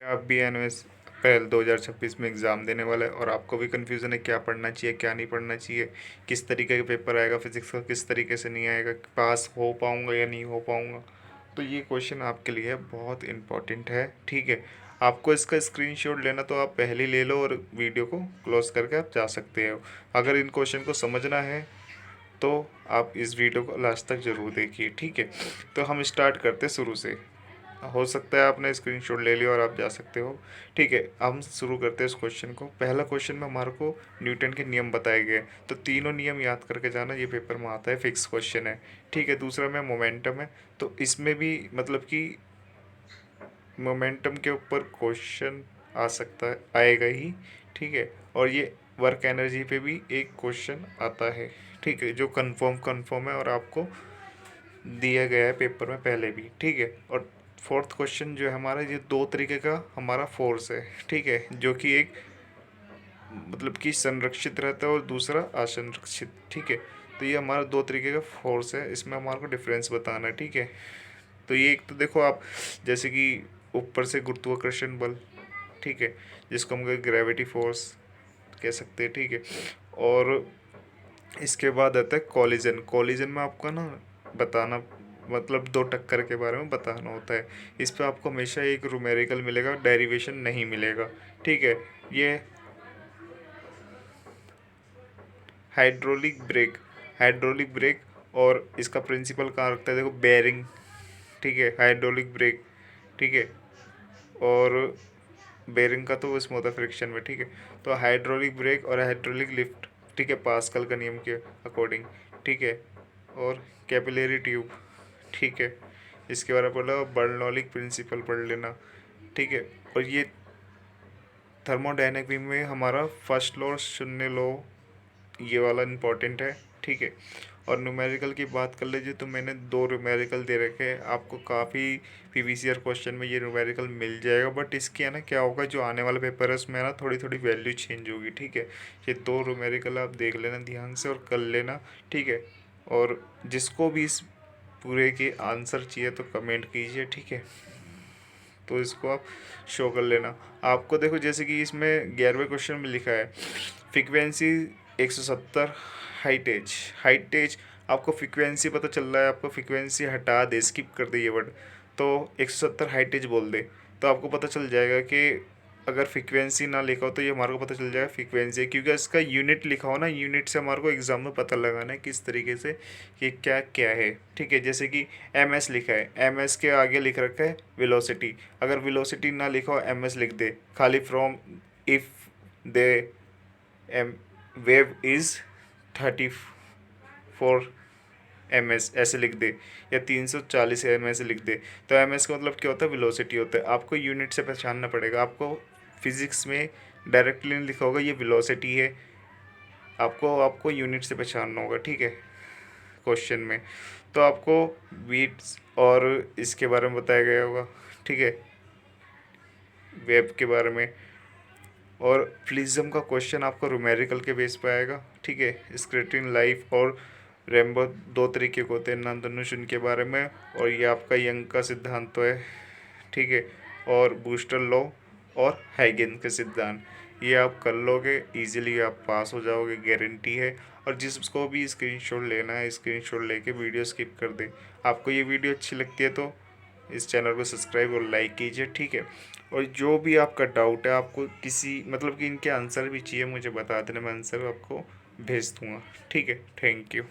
आप भी एनएस अप्रैल 2026 में एग्ज़ाम देने वाले हैं और आपको भी कन्फ्यूज़न है क्या पढ़ना चाहिए क्या नहीं पढ़ना चाहिए, किस तरीके का पेपर आएगा फिजिक्स का, किस तरीके से नहीं आएगा, पास हो पाऊँगा या नहीं हो पाऊँगा। तो ये क्वेश्चन आपके लिए बहुत इम्पोर्टेंट है। ठीक है, आपको इसका स्क्रीनशॉट लेना तो आप पहले ही ले लो और वीडियो को क्लोज करके आप जा सकते हो। अगर इन क्वेश्चन को समझना है तो आप इस वीडियो को लास्ट तक ज़रूर देखिए। ठीक है, तो हम स्टार्ट करते हैं शुरू से। हो सकता है आपने स्क्रीनशॉट ले लिया और आप जा सकते हो। ठीक है, हम शुरू करते हैं इस क्वेश्चन को। पहला क्वेश्चन में हमारे को न्यूटन के नियम बताए गए, तो तीनों नियम याद करके जाना, ये पेपर में आता है, फिक्स क्वेश्चन है। ठीक है, दूसरा में मोमेंटम है, तो इसमें भी मतलब कि मोमेंटम के ऊपर क्वेश्चन आ सकता है, आएगा ही। ठीक है, और ये वर्क एनर्जी पे भी एक क्वेश्चन आता है। ठीक है, जो कंफर्म है और आपको दिया गया है पेपर में पहले भी। ठीक है, और फोर्थ क्वेश्चन जो है हमारा, ये दो तरीके का हमारा फोर्स है। ठीक है, जो कि एक मतलब कि संरक्षित रहता है और दूसरा असंरक्षित। ठीक है, तो ये हमारा दो तरीके का फोर्स है, इसमें हमारे को डिफरेंस बताना है। ठीक है, तो ये एक तो देखो आप, जैसे कि ऊपर से गुरुत्वाकर्षण बल, ठीक है, जिसको हम ग्रेविटी फोर्स कह सकते हैं। ठीक है, और इसके बाद आता है कॉलिजन। कॉलिजन में आपका ना बताना, मतलब दो टक्कर के बारे में बताना होता है। इस पे आपको हमेशा एक न्यूमेरिकल मिलेगा, डेरिवेशन नहीं मिलेगा। ठीक है, ये हाइड्रोलिक ब्रेक, हाइड्रोलिक ब्रेक, और इसका प्रिंसिपल कहाँ रखता है देखो, बेरिंग। ठीक है, हाइड्रोलिक ब्रेक। ठीक है, और बेरिंग का तो उसमें होता है फ्रिक्शन में। ठीक है, तो हाइड्रोलिक ब्रेक और हाइड्रोलिक लिफ्ट, ठीक है, पास्कल का नियम के अकॉर्डिंग। ठीक है, और कैपिलरी ट्यूब। ठीक है, इसके बारे में बोला, बर्नौली प्रिंसिपल पढ़ लेना। ठीक है, और ये थर्मोडायनेमिक में हमारा फर्स्ट लॉ और शून्य लॉ, ये वाला इम्पोर्टेंट है। ठीक है, और न्यूमेरिकल की बात कर लीजिए तो मैंने दो न्यूमेरिकल दे रखे हैं आपको, काफ़ी पीवीसीआर क्वेश्चन में ये न्यूमेरिकल मिल जाएगा, बट इसके है ना क्या होगा, जो आने वाले पेपर है उसमें ना थोड़ी थोड़ी वैल्यू चेंज होगी। ठीक है, ये दो न्यूमेरिकल आप देख लेना ध्यान से और कर लेना। ठीक है, और जिसको भी इस पूरे के आंसर चाहिए तो कमेंट कीजिए। ठीक है, तो इसको आप शो कर लेना। आपको देखो जैसे कि इसमें 11वें क्वेश्चन में लिखा है फ्रीक्वेंसी 170 हाइट एज, हाइट एज। आपको फ्रीक्वेंसी पता चल रहा है, आपको फ्रीक्वेंसी हटा दे, स्किप कर दे ये वर्ड, तो 170 हाइट एज बोल दे, तो आपको पता चल जाएगा कि अगर फ्रीक्वेंसी ना लिखा हो तो ये हमारे को पता चल जाएगा फ्रीक्वेंसी है, क्योंकि इसका यूनिट लिखा हो ना, यूनिट से हमारे को एग्जाम में पता लगाना है किस तरीके से कि क्या क्या है। ठीक है, जैसे कि एम एस लिखा है, एम एस के आगे लिख रखा है वेलोसिटी, अगर वेलोसिटी ना लिखा हो एम एस लिख दे खाली, from if they M wave is 34 M S ऐसे लिख दे, या 340 एम एस लिख दे, तो एम एस का मतलब क्या होता है, वेलोसिटी होता है। आपको यूनिट से पहचानना पड़ेगा, आपको फिजिक्स में डायरेक्टली नहीं लिखा होगा ये वेलोसिटी है, आपको आपको यूनिट से पहचानना होगा। ठीक है, क्वेश्चन में तो आपको बीट्स और इसके बारे में बताया गया होगा। ठीक है, वेब के बारे में, और प्रिज्म का क्वेश्चन आपको न्यूमेरिकल के बेस पे आएगा। ठीक है, स्क्रीटिन लाइफ और रेम्बो दो तरीके के होते हैं, नंदनुष उनके बारे में, और ये आपका यंग का सिद्धांत तो है। ठीक है, और बूस्टर लॉ और हाइगेन के सिद्धांत, ये आप कर लोगे इजीली, आप पास हो जाओगे, गारंटी है। और जिसको भी स्क्रीनशॉट लेना है, स्क्रीनशॉट लेके वीडियो स्किप कर दे। आपको ये वीडियो अच्छी लगती है तो इस चैनल को सब्सक्राइब और लाइक कीजिए। ठीक है, और जो भी आपका डाउट है, आपको किसी मतलब कि इनके आंसर भी चाहिए मुझे बता देना, मैं आंसर आपको भेज दूँगा। ठीक है, थैंक यू।